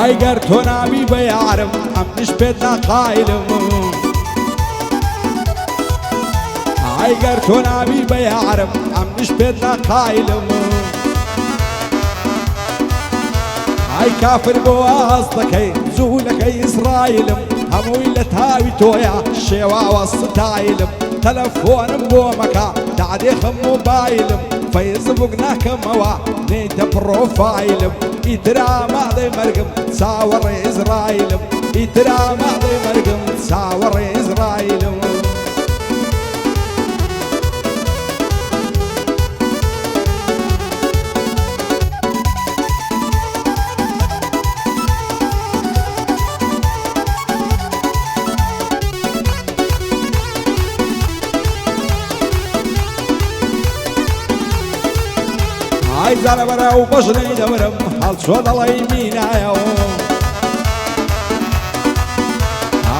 هاي قرتونا بي بيعرم أمنش بدنا قايلم هاي قرتونا بي بيعرم أمنش بدنا قايلم هاي كافر بواسطك زولك إسرائيل هموي لتهاوي تويا شيوا والستايل تلفون بومكا دعدي خم موبايل فيزبقنا كموا نيت بروفايل يترى ماضي مرقم ساور إسرائيل يترى ماضي مرقم ساور إسرائيل هاي زربرا وبجري دورم هل شود الله يمينا يوم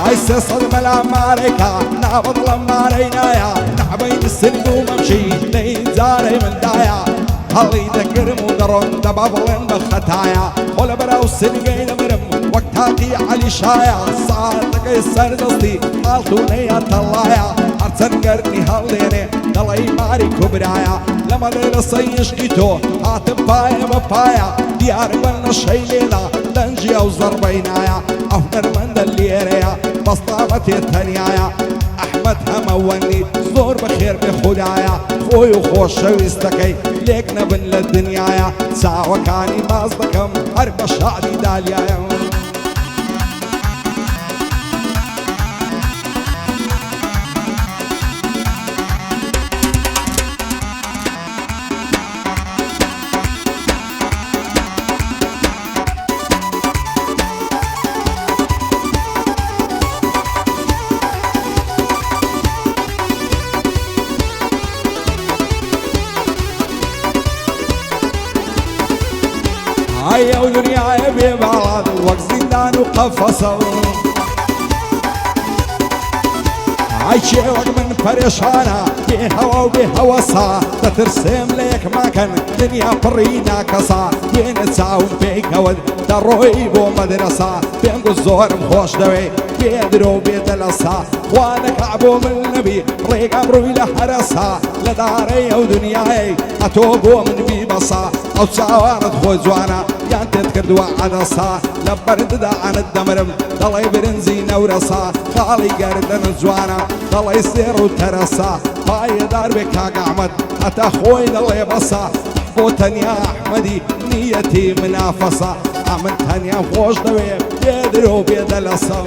هاي سيصد ملا ماريكا نابض لما رينايا نعبين السند وممشي لين زاري من دايا هل يذكر مدرون دبابلن بختايا ولا براو السنقين مرم وقتاقي علي شايا صادق السر دستي قالتوني الطلايا أرسن قرني هاليني دلي ماري كبرايا لما ليل صيشكيتو هاتم بايا ببايا ديار بلنا الشيلينا لنجي او زربينايا افنر من دليريا بسطامتي التنيايا احمد هموني زور بخير بخدايا خوي وخوش شويستكي ليك نبن للدنيايا ساوى كاني مازدكم هرب شعبي داليايا هاي ودنيا يبي بعض وقت زندان وقفصوا هاي شي وقت من فريشانا بهوا وبهوسا تترسم ليك ما كان دنيا برينا كسا بين تساوم بيك ود دروي بو مدرسة بين قزور مخوش دوي بيدرو بيدلسا وانا كعبو من النبي ريق امروي لحرسها لداري ودنياي اتوبو من بيبصا او تساوارد خوزوانا يان تذكر عدسا لبرد دا عن الدمرم ضلي برنزين ورسا خالي قردن زوانا ضلي يصير وترسا باي دار بك احمد اتا خوي ضلي بصا فوتن يا احمدي نيتي منافسة عملتن يا خوش دوي بيدرو بيدلسا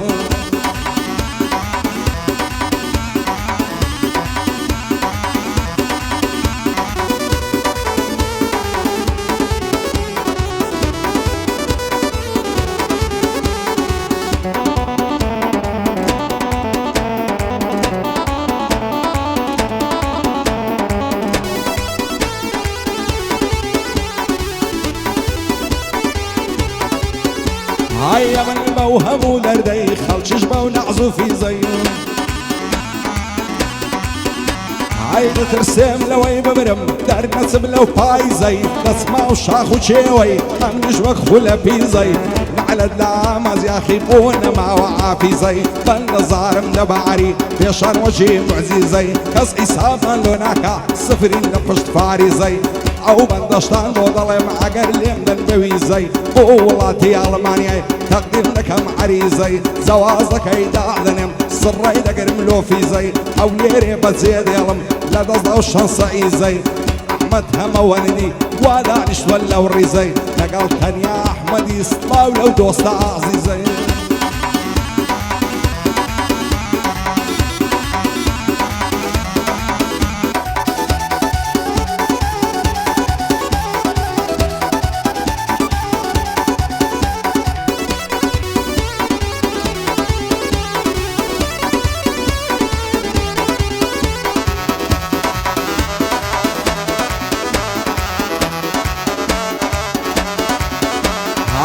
هاي من موهم ودردي خلشش بو نعزو في زيون هاي ترسم لوي بمرم دار نسب لو باي زي نسمع وشاخ وشيوي امنش وخولا بي زي على الدعامز يا اخي بونا ما وعى في زي بنظار مدبعري بيشان وجه معزيزي كس حسابا لوناكا صفرين لفشت فاري زي او بندشتان بوضلي مع قرلي من البويزي بولاتي المانيا تقدم لكم عريزي زوازك ايدادنم سري دقر ملوفي زي او يري بزيد يلم لا تصدو الشنصة ايزي احمد همواني ولا نشوى لو ريزي نقلتن يا احمد يسطاو لو دوست عزيزي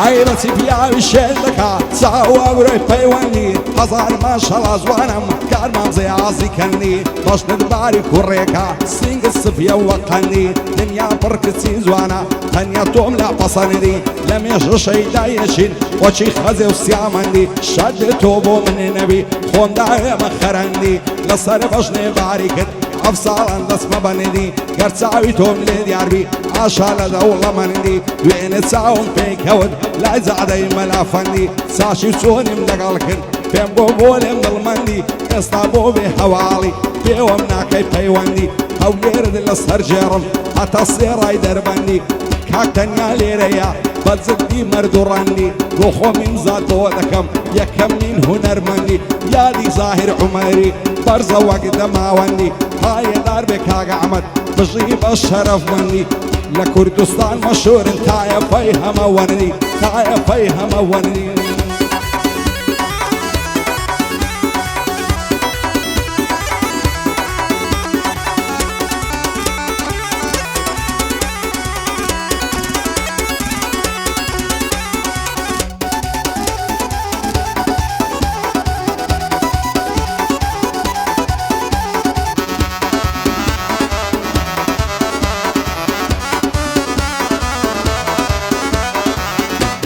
عیبەتی پیاوی شێر دەکا چاو ئەوڕۆی پەیوەندی هەزار ماشەڵا جوانم کارمام زەیازی کەنی بەشتت باری کوڕێکە سینگ سفیە وە قەندی دنیا پڕ کچی جوانە تەنیا تۆم لا پەسەندی لە مێژە شەیدایەشین وەچی خەزێ و سیامەندی شەد تۆ بۆ منێ نەبی خۆمدا ئێمە خەرەندی لەسەر بەشنێ باری کرد ئەف ساڵان دەستمە بەنێدی گەر چاوی تۆم لێ دیاربی ئاشا لە دەوڵەمەندی دوێنێ چاوم پێیکەوت لای جادەی مەلافەندی ساشی چۆنیم لەگەڵ کرد پێم بۆ لێم دڵمەندی ئێستا بۆ بێ هەواڵی پێوەم ناکەی پەیوەندی هەولێرت لەسەر جێڕم هەتا سێڕای دەربەندی کاک تەنیا لێرەیە بەجددی مەرد و ڕەندی بۆ خۆم ئیمزات بۆ دەکەم یەکەم نین هونەرمەندی یادی زاهیر عومەری بەرزە وەک دەماوەندی پایەدار بێ کاک ئەحمەد بژی بە شەرەفمەندی لە کوردستان مەشهورن تایەفەی هەمەوەندی تایەفەی هەمەوەندی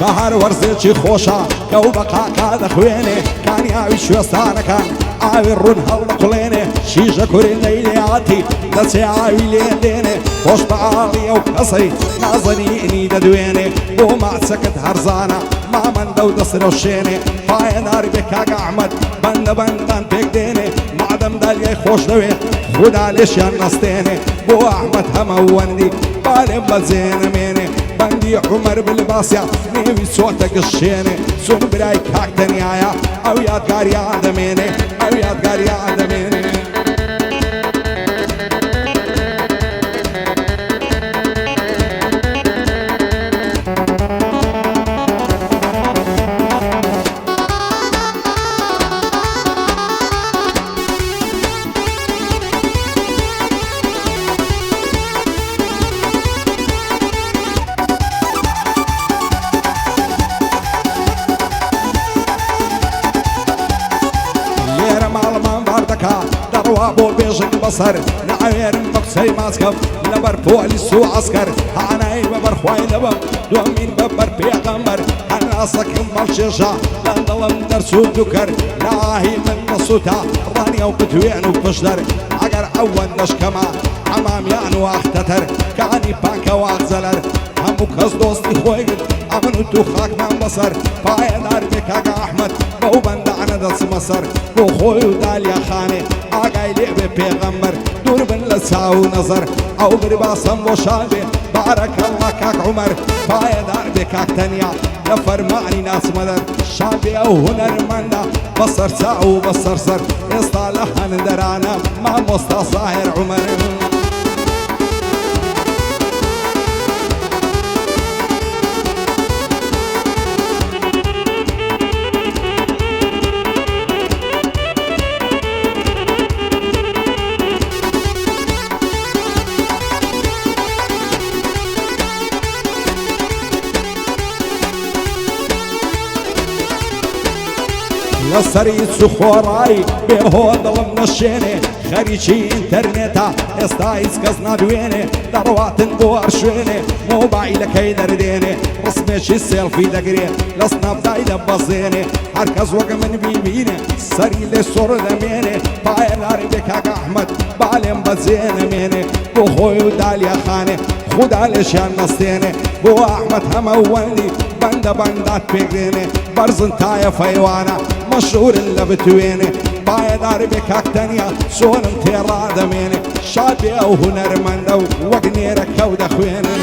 بەهار وەرزێکی خۆشە کە و بە قاقا دەخوێنێ کانیاوی شوێستانەکان ئاوی ڕوون هەڵدەقڵێنێ شیژە کوریندەی لێهاتی دەچێ ئاوی لێ دێنێ خۆش بە ئاڵی ئەو کەسەی نازەنینی دەدوێنێ بۆ ماچەکەت هەرزانە مامەندە و دەسرەوشێنێ پایەداری بێ کاک ئەحمەد بەندە بەندان پێک دێنێ مادەم دەلیای خۆش دەوێت خودا لێشیان نەستێنێ بۆ ئەحمەد هەمەوەندی بالێم بەجێنەمێنێ بەندی عومەر بلباسیا نێوی چۆتە گەشێنێ چۆن برای کاک تەنیایە ئەو یادگاریان دەمێنێ ئەو یادگاریان دەمێنێ دەڕوا بۆ بێژنگ بەسەر ناوێرم بە قسەی ماسکەم لەبەر پۆلیس و عەسکەر هانایی بەبەرخوای دەبم دومین بەبەر پێغەمبەر هەناسەکەم بەڵشێژە لە دڵم دەرچوو دووکەر لاهی من نەسووتە ڕانیە و بتوێن و پشدەر ئەگەر ئەوەندەش کەمە ئەمامیان و ئاختەتەر کانی پانکە واغزەلەر هەموو کەس دۆستی خۆی گرت ئەمن و تو خاکمان بەسەر پایەدار بێ کاک ئەحمەد بەو بەندانە دەچمە سەر بۆ خۆی و دالیا خانێ ئاگای لێ بێ پێغەمبەر دوور بن لە چاو و نەزەر ئەو برباسم بۆ شان بێ بارەکەڵڵا کاک عومەر پایەدار بێ کاک تەنیا لە فەرمانی ناسمەدەر شان بێ ئەو هونەرمەندە بەسەر چاو و بەسەر سەر ئێستا لە هەندەرانە مامۆستا زاهیر عومەر لەسەری چوخۆڕایی بێهۆ دڵم نەشێنێ خەریکی ئینتەرنێتە ئێستا هیچ کەس نادوێنێ دەڕواتن بۆ ئەرشوێنێ مۆبایلەکەی دەردێنێ ڕسمێکی سێڵفی دەگرێ لە سنەپدای دەبەزێنێ هەرکەس وەک من بیبینێ سەری لێ سۆڕ دەمێنێ پایەداری بێ کاک ئەحمەد بالێم بەجێنەمێنێ بۆ خۆی و دالیا خانێ خودا لێشیان نەستێنێ بۆ ئەحمەد هەمەوەندی بەندە بەندات پێکدێنێ بەرزن تایە فەیوانە مەشهورن لە بتوێنێ پایەداری بێ کاک تەنیا چۆنم تێڕا دەمێنێ شاد بێ ئەو هونەرمەندە و وەک نێرەکە و دەخوێنێ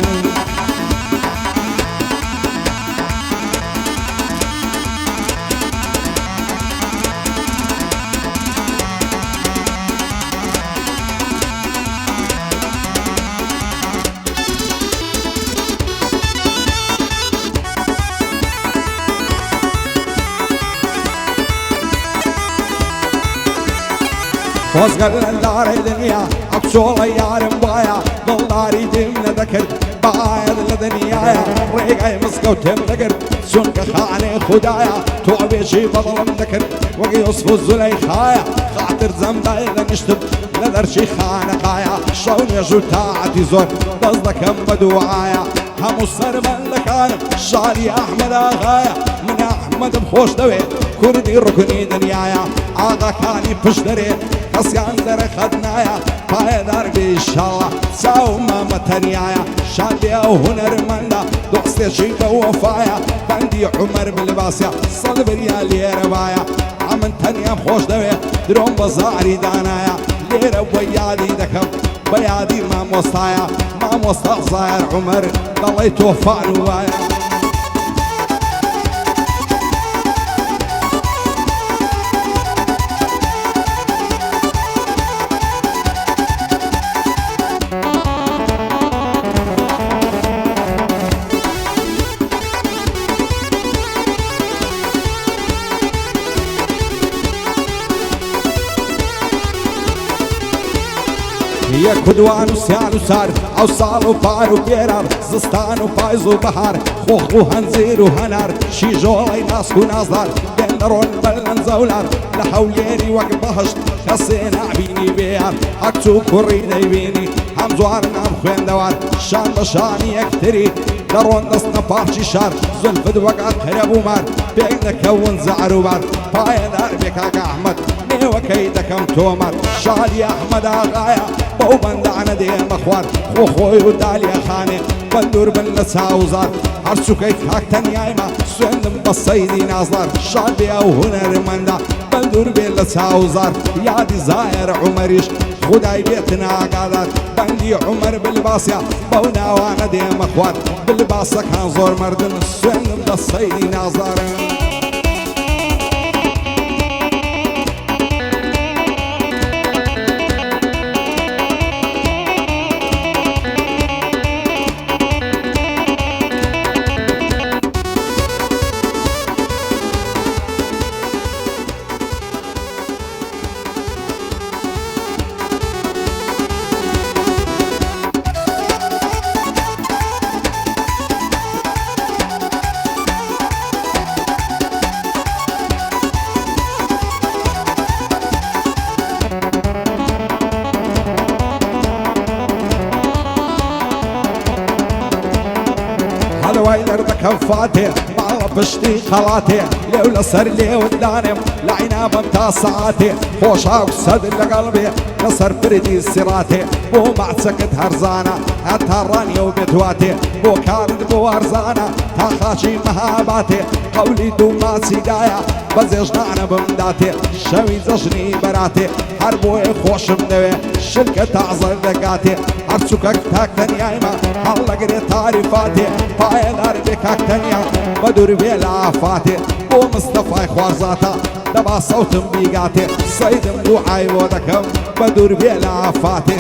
خۆزگەر لە دارەی دنیا ئەفسۆڵە یارم وایە دڵداری دیم نەدەکرد بەئایەت دنيايا ريقاي مسكوتم ذكر سنك خاني خدايا توعبيشي بظلم ذكر وقي يصف الزليخايا خاطر زمداي لنشتب لدرشي خانقايا شون يجو تاعتي زور بصدك بدوعايا همو السرمان لكان شاري احمد اغايا من احمد بخوش دوي كردي ركني دنيايا عادا كاني بشدري قصيان در خدنايا پایدار بیشالله ساو ماما تنیایا شادی او هنرمنده دوست شیب و وفایا بندی عمر بالباسیا صل بریالی روایا عمن تنیم خوش دوی درون بزاری دانایا لیر ویادی دکم بیادی ما مستایا ما مستغزایر عمر ضلی توفان وایا يا كدوان وسيان وسار او صال وبار وبيرار زستان وبايز وبحر خوخ وهنزير وهنار شي جولي ناس ونازار بندرون بلن زولار لحوليري وقبهش خسينا عبيني بيار اكتو كورينا يبيني هم زوارنا بخوين دوار شان بشاني يكتري درون دستنا بارشي شار زلفد وقعت خرب ومار بينا كون زعر وبار بايدار بكاك احمد وكيدكم تومر شالي احمد اغايا بو بندعنا دي مخوار خوخوي ودالي خاني بندور بالنسا وزار عرشو كيك هاكتن يايما سوندم بالصيدي نازلار شالي او هنر مندا بندور بالنسا وزار يادي زاير عمريش خداي بيتنا قادر بندي عمر بالباسيا بونا وانا دي مخوار بالباسا كان زور مردن سوندم بالصيدي نازلار ويلر بكفاتي مع بشتي خلاتي لولا صار لي ودانم لعينا بمتصاتي خوشا وسد لقلبي نصر بردي السراتي بو معسكت هرزانا هتهراني وبتواتي بو كارد بو هرزانا تاخاشي مهاباتي قولي دوما سيدايا بزيجنانا بمداتي شوي زجني براتي حربوي خوش منوي شلكة تعزر دقاتي عرسوكك تاكتن يايما هلا قري تعريفاتي بايدار بكاك تنيا بدور بيلا فاتي بو مصطفى خوارزاتا دبا صوت بيقاتي صيد مدوعي ودكم بدور بيلا فاتي